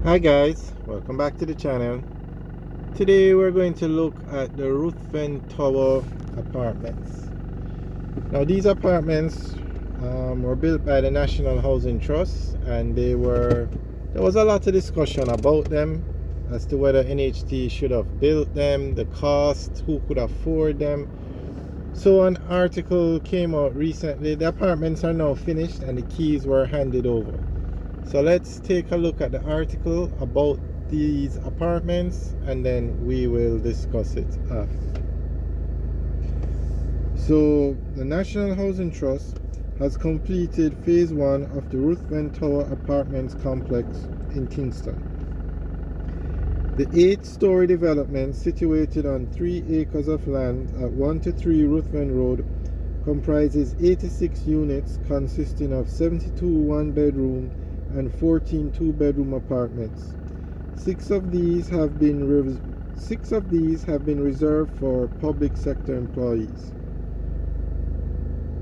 Hi guys, welcome back to the channel. Today we're going to look at the Ruthven Tower apartments. Now these apartments were built by the National Housing Trust, and there was a lot of discussion about them as to whether NHT should have built them, the cost, who could afford them. So an article came out recently. The apartments are now finished and the keys were handed over. So let's take a look at the article about these apartments and then we will discuss it after. So the National Housing Trust has completed phase 1 of the Ruthven Tower Apartments complex in Kingston. The 8-story development, situated on 3 acres of land at 1-3 Ruthven Road, comprises 86 units consisting of 72 one-bedroom and 14 two-bedroom apartments. Six of these have been reserved for public sector employees.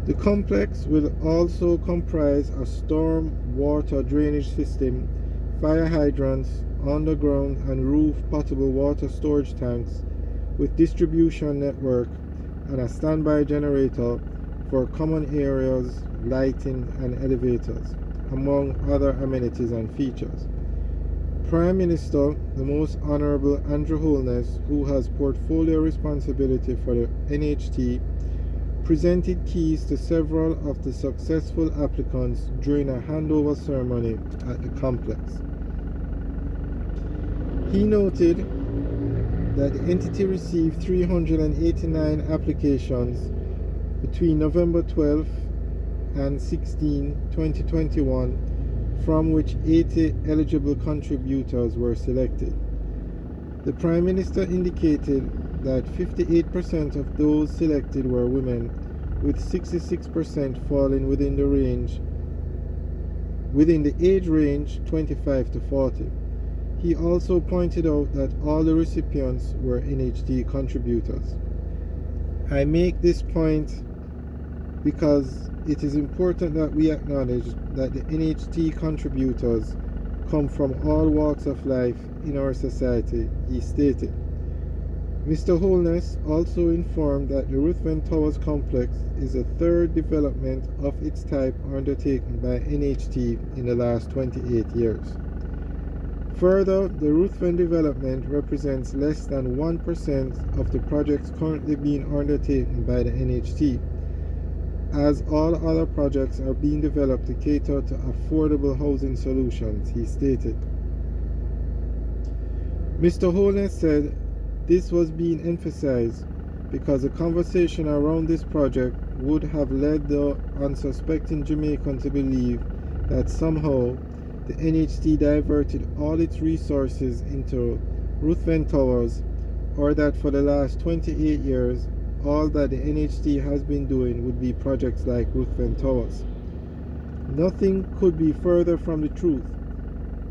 The complex will also comprise a storm water drainage system, fire hydrants, underground and roof potable water storage tanks with distribution network, and a standby generator for common areas, lighting and elevators, among other amenities and features. Prime Minister, the Most Honorable Andrew Holness, who has portfolio responsibility for the NHT, presented keys to several of the successful applicants during a handover ceremony at the complex. He noted that the entity received 389 applications between November 12 and 16, 2021, from which 80 eligible contributors were selected. The Prime Minister indicated that 58% of those selected were women, with 66% falling within the age range 25 to 40. He also pointed out that all the recipients were NHT contributors. I make this point because it is important that we acknowledge that the NHT contributors come from all walks of life in our society, he stated. Mr. Holness also informed that the Ruthven Towers complex is the third development of its type undertaken by NHT in the last 28 years. Further, the Ruthven development represents less than 1% of the projects currently being undertaken by the NHT, as all other projects are being developed to cater to affordable housing solutions, he stated. Mr. Holness said this was being emphasized because the conversation around this project would have led the unsuspecting Jamaican to believe that somehow the NHT diverted all its resources into Ruthven Towers, or that for the last 28 years all that the NHT has been doing would be projects like Ruthven Towers. Nothing could be further from the truth.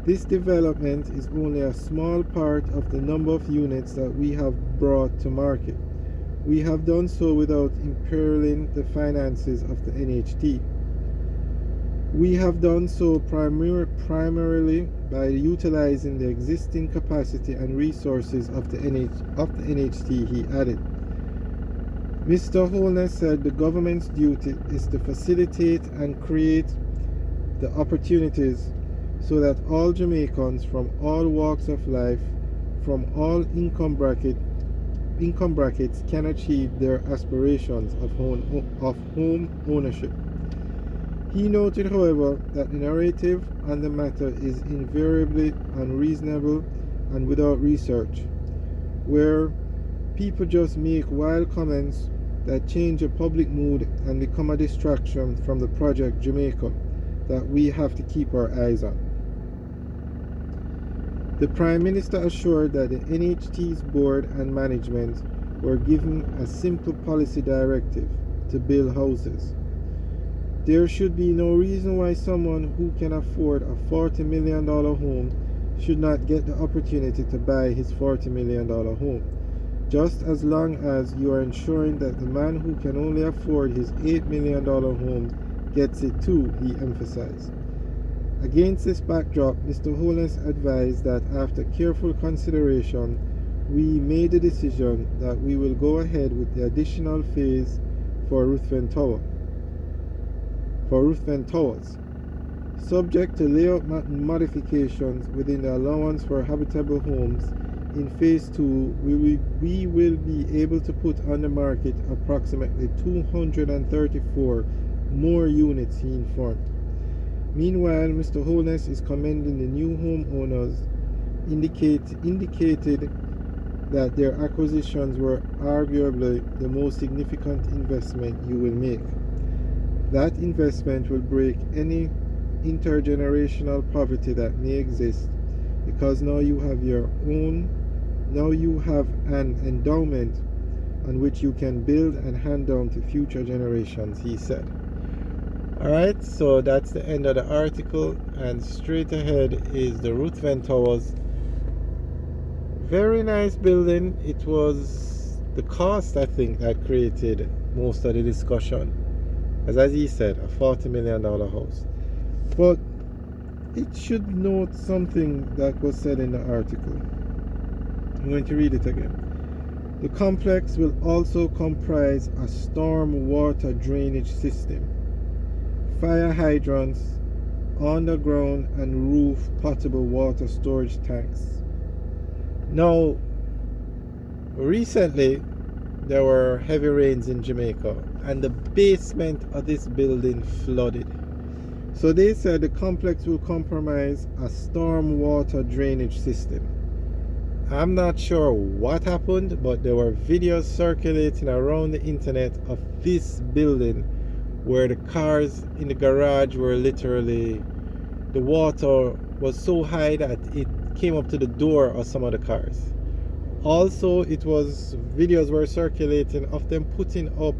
This development is only a small part of the number of units that we have brought to market. We have done so without imperiling the finances of the NHT. We have done so primarily by utilizing the existing capacity and resources of the NHT, he added. Mr. Holness said the government's duty is to facilitate and create the opportunities so that all Jamaicans from all walks of life, from all income brackets, can achieve their aspirations of home ownership. He noted, however, that the narrative on the matter is invariably unreasonable and without research, where people just make wild comments that change the public mood and become a distraction from the project Jamaica that we have to keep our eyes on. The Prime Minister assured that the NHT's board and management were given a simple policy directive to build houses. There should be no reason why someone who can afford a $40 million home should not get the opportunity to buy his $40 million home, just as long as you are ensuring that the man who can only afford his $8 million home gets it too, he emphasized. Against this backdrop, Mr. Holness advised that after careful consideration, we made the decision that we will go ahead with the additional phase for Ruthven Towers. Subject to layout modifications within the allowance for habitable homes, in phase 2, we will be able to put on the market approximately 234 more units, he informed. Meanwhile, Mr. Holness is commending the new homeowners, indicated that their acquisitions were arguably the most significant investment you will make. That investment will break any intergenerational poverty that may exist, because now you have an endowment on which you can build and hand down to future generations, he said. Alright, so that's the end of the article, and straight ahead is the Ruthven Towers. Very nice building. It was the cost, I think, that created most of the discussion, as he said, a $40 million house. But it should note something that was said in the article. I'm going to read it again. The complex will also comprise a storm water drainage system, fire hydrants, underground and roof potable water storage tanks. Now, recently there were heavy rains in Jamaica and the basement of this building flooded. So they said the complex will comprise a storm water drainage system. I'm not sure what happened, but there were videos circulating around the internet of this building where the cars in the garage were literally, the water was so high that it came up to the door of some of the cars. Also, videos were circulating of them putting up,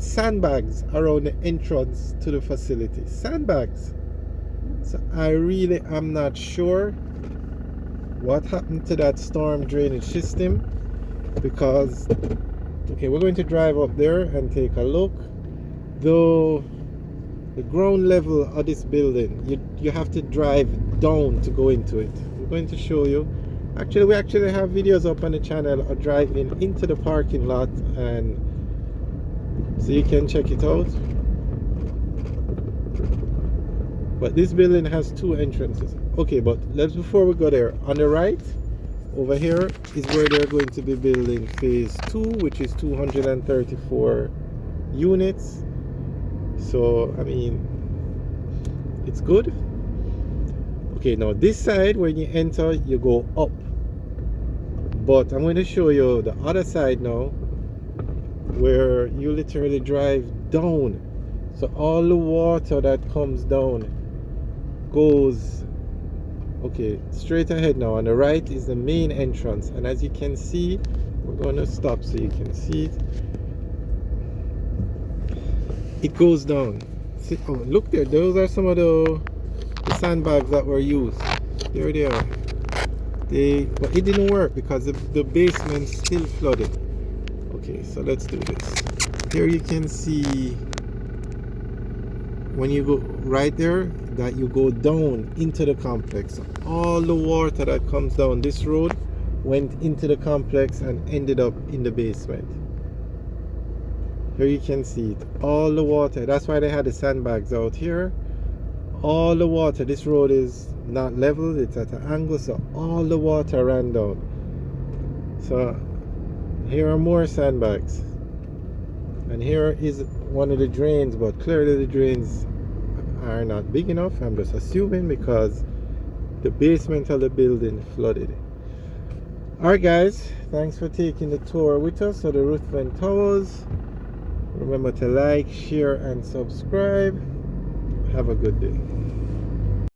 sandbags around the entrance to the facility. Sandbags. So I really am not sure what happened to that storm drainage system, because, okay, we're going to drive up there and take a look. Though the ground level of this building, you have to drive down to go into it. We're going to show you. Actually, we actually have videos up on the channel of driving into the parking lot, and so you can check it out. But this building has 2 entrances. Okay, but before we go there, on the right over here is where they're going to be building phase 2, which is 234 units. So I mean, it's good. Okay, now this side, when you enter, you go up, but I'm going to show you the other side now, where you literally drive down. So all the water that comes down goes, okay, straight ahead. Now on the right is the main entrance, and as you can see, we're going to stop so you can see it. It goes down. See, oh, look there, those are some of the sandbags that were used. There they are. But it didn't work because the basement still flooded. Okay, so let's do this. Here you can see, when you go right there, that you go down into the complex. All the water that comes down this road went into the complex and ended up in the basement. Here you can see it, all the water. That's why they had the sandbags out here. All the water, this road is not level, it's at an angle, so all the water ran down. So here are more sandbags, and here is one of the drains, but clearly the drains are not big enough. I'm just assuming because the basement of the building flooded. Alright guys, thanks for taking the tour with us of the Ruthven Towers. Remember to like, share and subscribe. Have a good day.